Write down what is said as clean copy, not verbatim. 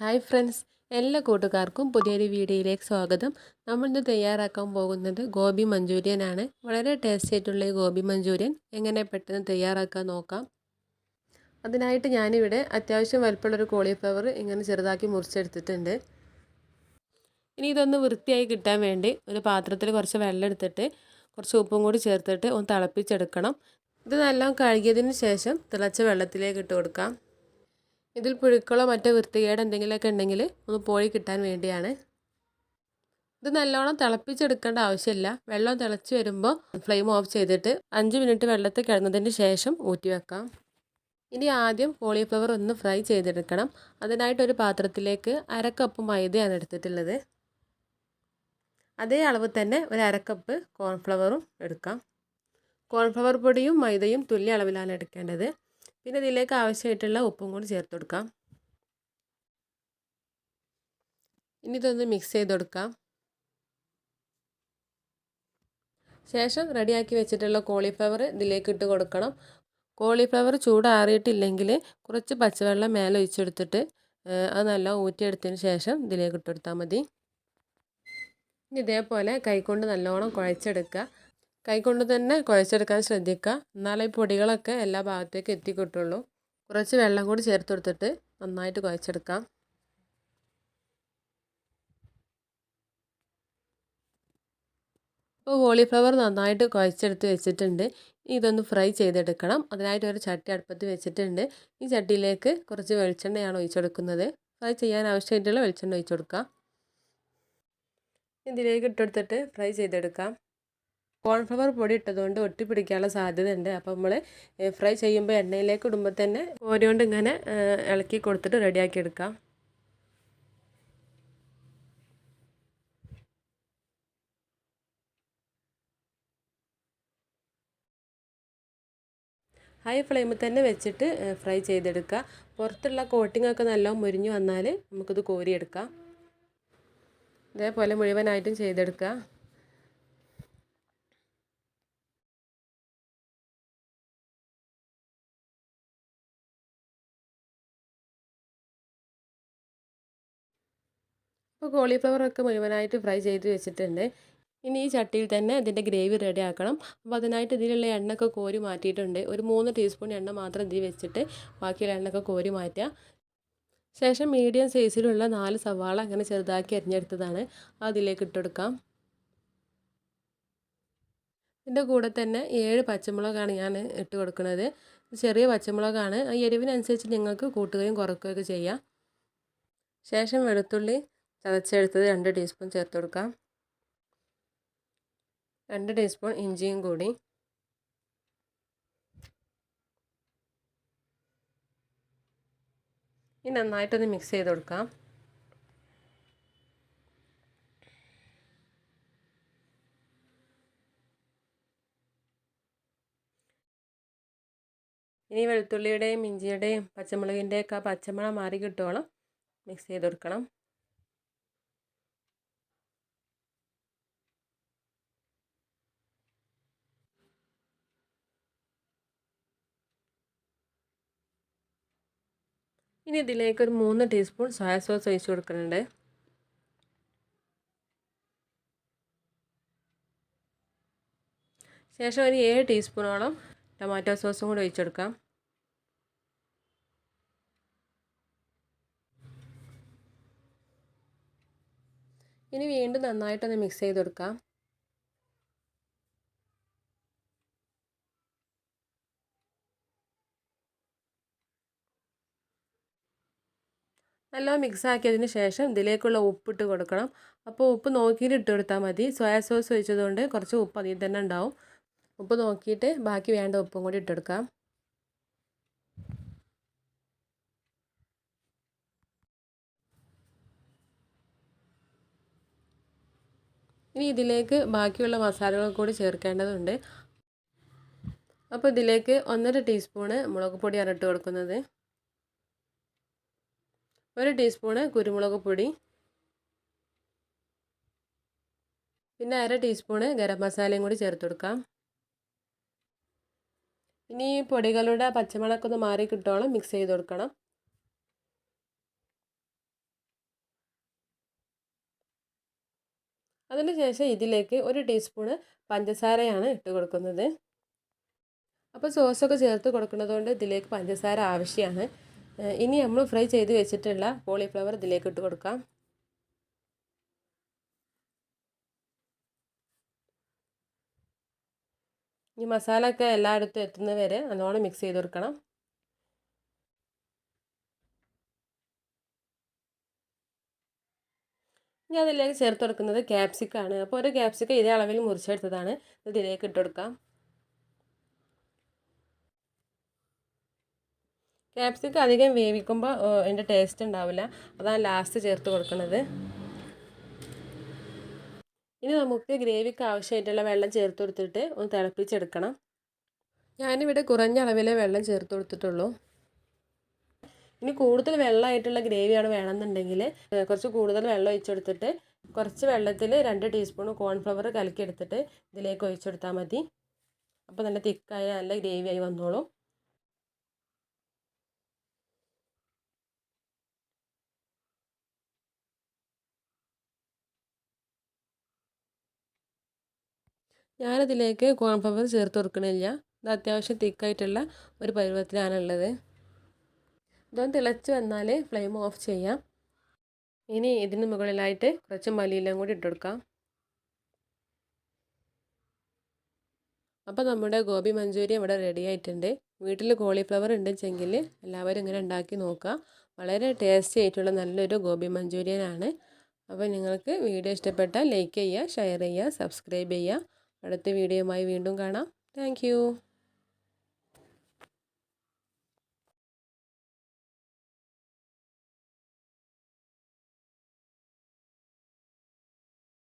Hi friends, എല്ലാ കൂട്ടുകാർക്കും പുതിയൊരു വീഡിയോയിലേക്ക് സ്വാഗതം. നമ്മളിന്ന് തയ്യാറാക്കാൻ പോകുന്നത് ഗോബി മഞ്ചൂരിയൻ ആണ്. വളരെ ടേസ്റ്റി ആയിട്ടുള്ള ഈ ഗോബി മഞ്ചൂരിയൻ എങ്ങനെ പെട്ടെന്ന് തയ്യാറാക്കാൻ നോക്കാം. അതിനായിട്ട് ഞാനിവിടെ അത്യാവശ്യം വലുപ്പമുള്ളൊരു കോളിഫ്ലവർ ഇങ്ങനെ ചെറുതാക്കി മുറിച്ചെടുത്തിട്ടുണ്ട്. ഇനി ഇതൊന്ന് വൃത്തിയായി കിട്ടാൻ വേണ്ടി ഒരു പാത്രത്തിൽ കുറച്ച് വെള്ളം എടുത്തിട്ട് കുറച്ച് ഉപ്പും കൂടി ചേർത്തിട്ട് ഒന്ന് തിളപ്പിച്ചെടുക്കണം. ഇത് നല്ലോണം കഴുകിയതിന് ശേഷം തിളച്ച വെള്ളത്തിലേക്ക് ഇട്ട് കൊടുക്കാം. ഇതിൽ പുഴുക്കളോ മറ്റോ വൃത്തികേട് എന്തെങ്കിലുമൊക്കെ ഉണ്ടെങ്കിൽ ഒന്ന് പോയി കിട്ടാൻ വേണ്ടിയാണ്. ഇത് നല്ലോണം തിളപ്പിച്ചെടുക്കേണ്ട ആവശ്യമില്ല. വെള്ളം തിളച്ച് വരുമ്പോൾ ഫ്ലെയിം ഓഫ് ചെയ്തിട്ട് 5 മിനിറ്റ് വെള്ളത്തിൽ കിടന്നതിന് ശേഷം ഊറ്റി വെക്കാം. ഇനി ആദ്യം കോളിഫ്ലവർ ഒന്ന് ഫ്രൈ ചെയ്തെടുക്കണം. അതിനായിട്ടൊരു പാത്രത്തിലേക്ക് 1/2 കപ്പ് മൈദയാണ് എടുത്തിട്ടുള്ളത്. അതേ അളവ് തന്നെ ഒരു 1/2 കപ്പ് കോൺഫ്ലവറും എടുക്കാം. കോൺഫ്ലവർ പൊടിയും മൈദയും തുല്യ അളവിലാണ് എടുക്കേണ്ടത്. പിന്നെ ഇതിലേക്ക് ആവശ്യമായിട്ടുള്ള ഉപ്പും കൂടി ചേർത്ത് കൊടുക്കാം. ഇനി ഇതൊന്ന് മിക്സ് ചെയ്ത് കൊടുക്കാം. ശേഷം റെഡിയാക്കി വെച്ചിട്ടുള്ള കോളിഫ്ലവർ ഇതിലേക്ക് ഇട്ട് കൊടുക്കണം. കോളിഫ്ലവർ ചൂടാറിയിട്ടില്ലെങ്കിൽ കുറച്ച് പച്ചവെള്ളം മേലെ ഒഴിച്ചെടുത്തിട്ട് അത് നല്ല ഊറ്റിയെടുത്തതിന് ശേഷം ഇതിലേക്ക് ഇട്ട് കൊടുത്താൽ മതി. ഇനി ഇതേപോലെ കൈകൊണ്ട് നല്ലോണം കുഴച്ചെടുക്കുക. കൈകൊണ്ട് തന്നെ കുഴച്ചെടുക്കാൻ ശ്രദ്ധിക്കുക. എന്നാലേ ഈ പൊടികളൊക്കെ എല്ലാ ഭാഗത്തേക്കും എത്തിക്കിട്ടുള്ളൂ. കുറച്ച് വെള്ളം കൂടി ചേർത്ത് കൊടുത്തിട്ട് നന്നായിട്ട് കുഴച്ചെടുക്കാം. ഇപ്പോൾ കോളിഫ്ലവർ നന്നായിട്ട് കുഴച്ചെടുത്ത് വെച്ചിട്ടുണ്ട്. ഇതൊന്ന് ഫ്രൈ ചെയ്തെടുക്കണം. അതിനായിട്ട് ഒരു ചട്ടി അടുപ്പത്ത് വെച്ചിട്ടുണ്ട്. ഈ ചട്ടിയിലേക്ക് കുറച്ച് വെളിച്ചെണ്ണയാണ് ഒഴിച്ചെടുക്കുന്നത്. ഫ്രൈ ചെയ്യാൻ ആവശ്യമായിട്ടുള്ള വെളിച്ചെണ്ണ ഒഴിച്ചു കൊടുക്കാം. ഇതിലേക്ക് ഇട്ടെടുത്തിട്ട് ഫ്രൈ ചെയ്തെടുക്കാം. കോൺഫ്ലവർ പൊടി ഇട്ടതുകൊണ്ട് ഒട്ടിപ്പിടിക്കാനുള്ള സാധ്യത ഉണ്ട്. അപ്പോൾ നമ്മൾ ഫ്രൈ ചെയ്യുമ്പോൾ എണ്ണയിലേക്ക് ഇടുമ്പോൾ തന്നെ കോരിയോണ്ട് ഇങ്ങനെ ഇളക്കി കൊടുത്തിട്ട് റെഡിയാക്കി എടുക്കാം. ഹൈ ഫ്ലെയിമിൽ തന്നെ വെച്ചിട്ട് ഫ്രൈ ചെയ്തെടുക്കുക. പുറത്തുള്ള കോട്ടിങ്ങൊക്കെ നല്ല മുരിഞ്ഞു വന്നാൽ നമുക്കിത് കോരിയെടുക്കാം. ഇതേപോലെ മുഴുവനായിട്ടും ചെയ്തെടുക്കുക. ഇപ്പോൾ കോളിഫ്ലവറൊക്കെ മുഴുവനായിട്ട് ഫ്രൈ ചെയ്ത് വെച്ചിട്ടുണ്ട്. ഇനി ഈ ചട്ടിയിൽ തന്നെ ഇതിൻ്റെ ഗ്രേവി റെഡി ആക്കണം. അപ്പോൾ അതിനായിട്ട് ഇതിലുള്ള എണ്ണയൊക്കെ കോരി മാറ്റിയിട്ടുണ്ട്. ഒരു 3 ടീസ്പൂൺ എണ്ണ മാത്രം ഇതിൽ വെച്ചിട്ട് ബാക്കിയുള്ള എണ്ണയൊക്കെ കോരി മാറ്റുക. ശേഷം മീഡിയം സൈസിലുള്ള 4 സവാള അങ്ങനെ ചെറുതാക്കി അരിഞ്ഞെടുത്തതാണ് അതിലേക്ക് ഇട്ടെടുക്കാം. ഇതിൻ്റെ കൂടെ തന്നെ 7 പച്ചമുളകാണ് ഞാൻ ഇട്ട് കൊടുക്കുന്നത്. ചെറിയ പച്ചമുളകാണ്. ആ എരിവിനനുസരിച്ച് നിങ്ങൾക്ക് കൂട്ടുകയും കുറയ്ക്കുകയൊക്കെ ചെയ്യാം. ശേഷം വെളുത്തുള്ളി ചതച്ചെടുത്തത് 2 ടീസ്പൂൺ ചേർത്ത് കൊടുക്കാം. 2 ടീസ്പൂൺ ഇഞ്ചിയും കൂടി. ഇനി നന്നായിട്ടൊന്ന് മിക്സ് ചെയ്ത് കൊടുക്കാം. ഇനി വെളുത്തുള്ളിയുടെയും ഇഞ്ചിയുടെയും പച്ചമുളകിൻ്റെയൊക്കെ ആ പച്ചമണം മാറി കിട്ടുവോളം മിക്സ് ചെയ്ത് കൊടുക്കണം. ഇനി ഇതിലേക്ക് ഒരു 3 ടീസ്പൂൺ സോയ സോസ് ഒഴിച്ച് കൊടുക്കുന്നുണ്ട്. ശേഷം ഒരു 7 ടീസ്പൂണോളം ടൊമാറ്റോ സോസും കൂടി ഒഴിച്ചെടുക്കാം. ഇനി വീണ്ടും നന്നായിട്ടൊന്ന് മിക്സ് ചെയ്ത് കൊടുക്കാം. നല്ലോണം മിക്സ് ആക്കിയതിന് ശേഷം ഇതിലേക്കുള്ള ഉപ്പിട്ട് കൊടുക്കണം. അപ്പോൾ ഉപ്പ് നോക്കിയിട്ട് ഇട്ട് കൊടുത്താൽ മതി. സോയാ സോസ് ഒഴിച്ചതുകൊണ്ട് കുറച്ച് ഉപ്പ് അതിൽ തന്നെ ഉണ്ടാവും. ഉപ്പ് നോക്കിയിട്ട് ബാക്കി വേണ്ട ഉപ്പും കൂടി ഇട്ടെടുക്കാം. ഇനി ഇതിലേക്ക് ബാക്കിയുള്ള മസാലകൾ കൂടി ചേർക്കേണ്ടതുണ്ട്. അപ്പോൾ ഇതിലേക്ക് 1.5 ടീസ്പൂണ് മുളക് പൊടിയാണ് ഇട്ട് കൊടുക്കുന്നത്. 1 ടീസ്പൂണ് കുരുമുളക് പൊടി, പിന്നെ 1/2 ടീസ്പൂണ് ഗരം മസാലയും കൂടി ചേർത്ത് കൊടുക്കാം. ഇനി ഈ പൊടികളുടെ പച്ചമണമൊക്കെ ഒന്ന് മാറി കിട്ടോളം മിക്സ് ചെയ്ത് കൊടുക്കണം. അതിനുശേഷം ഇതിലേക്ക് 1 ടീസ്പൂണ് പഞ്ചസാരയാണ് ഇട്ട് കൊടുക്കുന്നത്. അപ്പോൾ സോസൊക്കെ ചേർത്ത് കൊടുക്കുന്നത് കൊണ്ട് ഇതിലേക്ക് പഞ്ചസാര ആവശ്യമാണ്. ഇനി നമ്മൾ ഫ്രൈ ചെയ്ത് വെച്ചിട്ടുള്ള കോളിഫ്ലവർ ഇതിലേക്ക് ഇട്ട് കൊടുക്കാം. ഈ മസാല ഒക്കെ എല്ലായിടത്തും എത്തുന്നത് വരെ നല്ലോണം മിക്സ് ചെയ്ത് കൊടുക്കണം. ഇനി അതിലേക്ക് ചേർത്ത് കൊടുക്കുന്നത് ക്യാപ്സിക്കാണ്. അപ്പോൾ ഒരു ക്യാപ്സിക്കം ഇതേ അളവിൽ മുറിച്ചെടുത്തതാണ്. ഇതിലേക്ക് ഇട്ട് കൊടുക്കാം. ക്യാപ്സിക്കം അധികം വേവിക്കുമ്പോൾ അതിൻ്റെ ടേസ്റ്റ് ഉണ്ടാവില്ല. അതാണ് ലാസ്റ്റ് ചേർത്ത് കൊടുക്കുന്നത്. ഇനി നമുക്ക് ഗ്രേവിക്ക് ആവശ്യമായിട്ടുള്ള വെള്ളം ചേർത്ത് കൊടുത്തിട്ട് ഒന്ന് തിളപ്പിച്ചെടുക്കണം. ഞാനിവിടെ കുറഞ്ഞ അളവിലെ വെള്ളം ചേർത്ത് കൊടുത്തിട്ടുള്ളൂ. ഇനി കൂടുതൽ വെള്ളമായിട്ടുള്ള ഗ്രേവിയാണ് വേണമെന്നുണ്ടെങ്കിൽ കുറച്ച് കൂടുതൽ വെള്ളം ഒഴിച്ചെടുത്തിട്ട് കുറച്ച് വെള്ളത്തിൽ 2 ടീസ്പൂൺ കോൺഫ്ലവർ കലക്കിയെടുത്തിട്ട് ഇതിലേക്ക് ഒഴിച്ചെടുത്താൽ മതി. അപ്പോൾ നല്ല തിക്കായ നല്ല ഗ്രേവിയായി വന്നോളും. ഞാനതിലേക്ക് കോൺഫ്ലവർ ചേർത്ത് കൊടുക്കണില്ല. ഇത് അത്യാവശ്യം തിക്കായിട്ടുള്ള ഒരു പരുവത്തിലാണുള്ളത്. ഇതൊന്ന് തിളച്ച് വന്നാൽ ഫ്ലെയിം ഓഫ് ചെയ്യാം. ഇനി ഇതിന് മുകളിലായിട്ട് കുറച്ച് മല്ലിയിലയും കൂടി ഇട്ട് കൊടുക്കാം. അപ്പോൾ നമ്മുടെ ഗോബി മഞ്ചൂരിയൻ ഇവിടെ റെഡി ആയിട്ടുണ്ട്. വീട്ടിൽ കോളിഫ്ലവർ ഉണ്ടെങ്കിൽ എല്ലാവരും ഇങ്ങനെ ഉണ്ടാക്കി നോക്കുക. വളരെ ടേസ്റ്റി ആയിട്ടുള്ള നല്ലൊരു ഗോബി മഞ്ചൂരിയൻ ആണ്. അപ്പോൾ നിങ്ങൾക്ക് വീഡിയോ ഇഷ്ടപ്പെട്ടാൽ ലൈക്ക് ചെയ്യുക, ഷെയർ ചെയ്യുക, സബ്സ്ക്രൈബ് ചെയ്യുക. അടുത്ത വീഡിയോയുമായി വീണ്ടും കാണാം. താങ്ക്